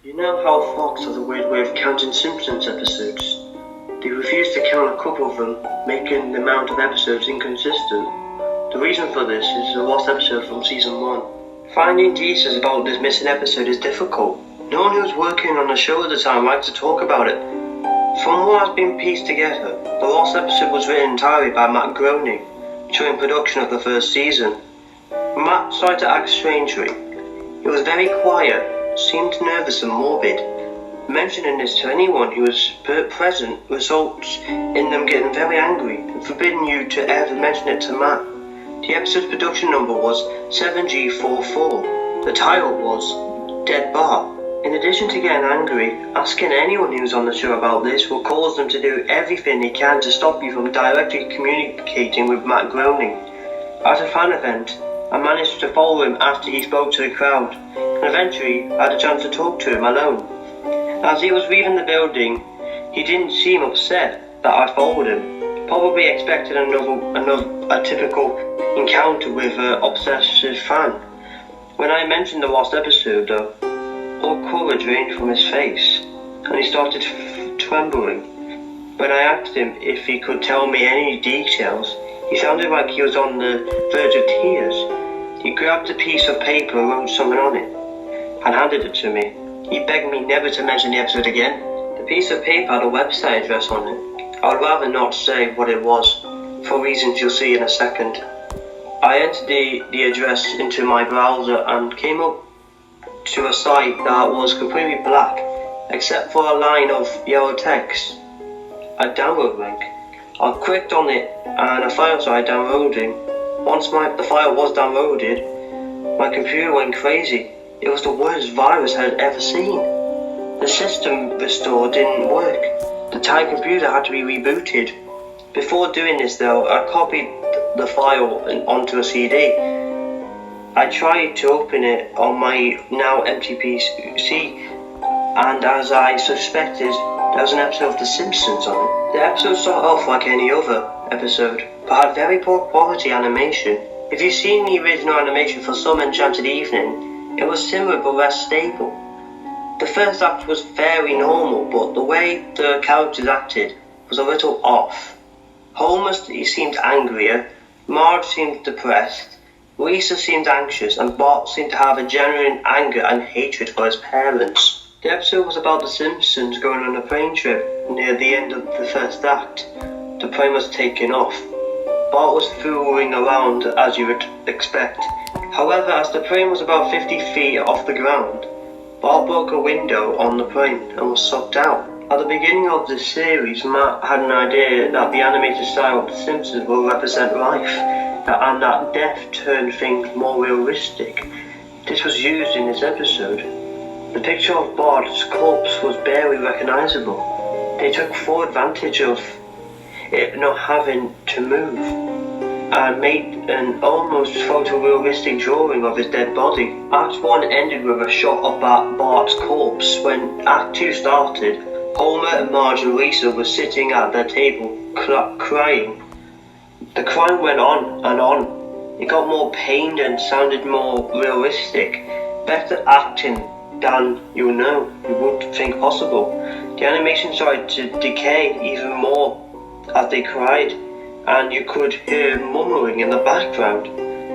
You know how Fox has a weird way of counting Simpsons episodes? They refuse to count a couple of them, making the amount of episodes inconsistent. The reason for this is the lost episode from season 1. Finding details about this missing episode is difficult. No one who was working on the show at the time liked to talk about it. From what has been pieced together, the lost episode was written entirely by Matt Groening during production of the first season. Matt started to act strangely. He was very quiet, seemed nervous and morbid. Mentioning this to anyone who was present results in them getting very angry and forbidding you to ever mention it to Matt. The episode's production number was 7G44. The title was Dead Bart. In addition to getting angry, asking anyone who's on the show about this will cause them to do everything they can to stop you from directly communicating with Matt Groening. At a fan event, I managed to follow him after he spoke to the crowd, and eventually I had a chance to talk to him alone. As he was leaving the building, he didn't seem upset that I followed him, probably expected a typical encounter with an obsessive fan. When I mentioned the lost episode though, all colour drained from his face, and he started trembling. When I asked him if he could tell me any details, he sounded like he was on the verge of tears. He grabbed a piece of paper and wrote something on it, and handed it to me. He begged me never to mention the episode again. The piece of paper had a website address on it. I would rather not say what it was, for reasons you'll see in a second. I entered the address into my browser and came up to a site that was completely black, except for a line of yellow text, a download link. I clicked on it and a file started downloading. Once the file was downloaded, my computer went crazy. It was the worst virus I had ever seen. The system restore didn't work. The entire computer had to be rebooted. Before doing this though, I copied the file onto a CD. I tried to open it on my now empty PC, and as I suspected, there was an episode of The Simpsons on it. The episode started off like any other episode, but had very poor quality animation. If you've seen the original animation for Some Enchanted Evening, it was similar but less stable. The first act was very normal, but the way the characters acted was a little off. Homer seemed angrier, Marge seemed depressed, Lisa seemed anxious, and Bart seemed to have a genuine anger and hatred for his parents. The episode was about the Simpsons going on a plane trip near the end of the first act. The plane was taking off. Bart was fooling around as you would expect. However, as the plane was about 50 feet off the ground, Bart broke a window on the plane and was sucked out. At the beginning of this series, Matt had an idea that the animated style of The Simpsons will represent life, and that death turned things more realistic. This was used in this episode. The picture of Bart's corpse was barely recognizable. They took full advantage of it not having to move, and made an almost photorealistic drawing of his dead body. Act 1 ended with a shot of Bart's corpse. When Act 2 started, Homer and Marge and Lisa were sitting at their table, crying. The crying went on and on. It got more pained and sounded more realistic. Better acting than you would think possible. The animation started to decay even more as they cried, and you could hear mumbling in the background.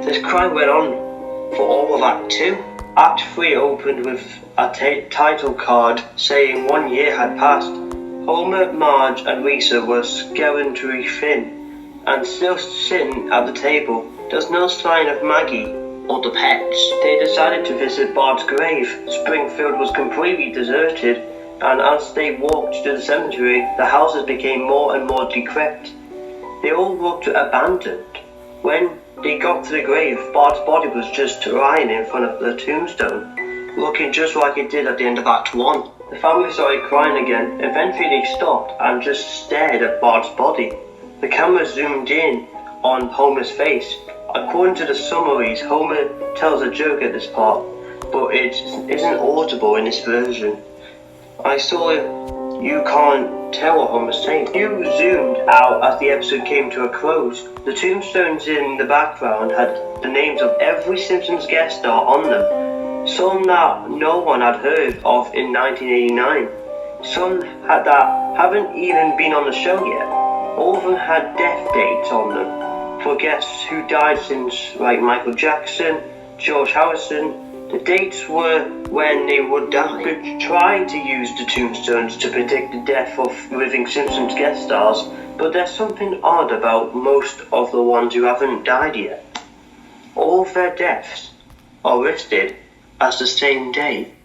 This crying went on for all of Act 2. Act 3 opened with a title card saying 1 year had passed. Homer, Marge and Lisa were scarily thin and still sitting at the table. There's no sign of Maggie or the pets. They decided to visit Bart's grave. Springfield was completely deserted, and as they walked to the cemetery, the houses became more and more decrepit. They all looked abandoned. When they got to the grave, Bart's body was just lying in front of the tombstone, looking just like it did at the end of Act 1. The family started crying again. Eventually they stopped and just stared at Bart's body. The camera zoomed in on Homer's face. According to the summaries, Homer tells a joke at this part, but it isn't audible in this version. I saw it. You can't tell what Homer's saying. You zoomed out as the episode came to a close. The tombstones in the background had the names of every Simpsons guest star on them. some that no one had heard of in 1989, some that haven't even been on the show yet. All of them had death dates on them for guests who died since, like Michael Jackson, George Harrison. The dates were when they would die. You could try to use the tombstones to predict the death of living Simpsons guest stars, but there's something odd about most of the ones who haven't died yet. All of their deaths are listed as the same day.